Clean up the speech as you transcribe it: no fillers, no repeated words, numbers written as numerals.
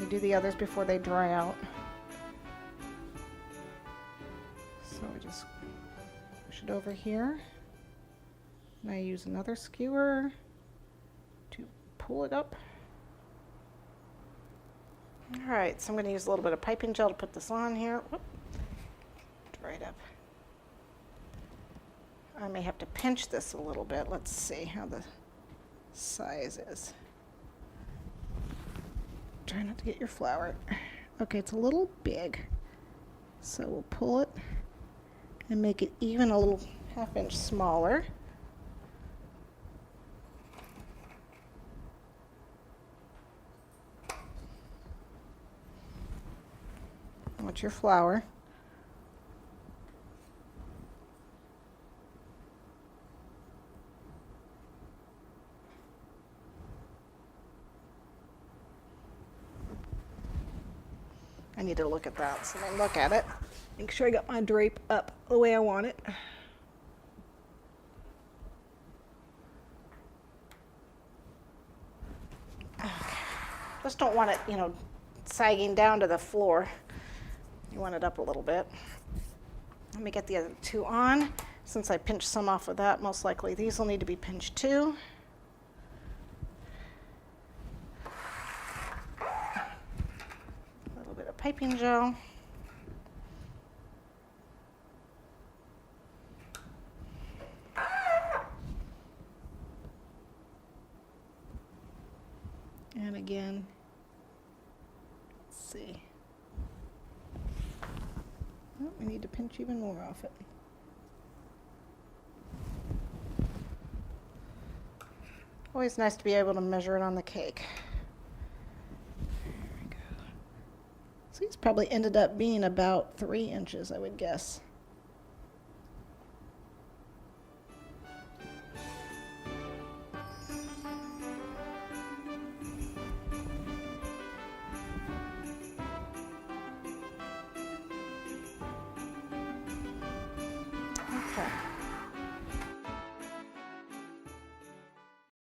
do the others before they dry out. So I just push it over here. And I use another skewer to pull it up. All right, so I'm going to use a little bit of piping gel to put this on here. Whoop. Dry it up. I may have to pinch this a little bit. Let's see how the size is. Try not to get your flower. Okay, it's a little big. So we'll pull it and make it even a little ½ inch smaller. What's your flower? I need to look at that, so I look at it. Make sure I got my drape up the way I want it. Okay. Just don't want it, sagging down to the floor. You want it up a little bit. Let me get the other two on. Since I pinched some off of that, most likely these will need to be pinched too. A little bit of piping gel. And again, let's see. Oh, we need to pinch even more off it. Always nice to be able to measure it on the cake. There we go. So these probably ended up being about 3 inches, I would guess. Okay.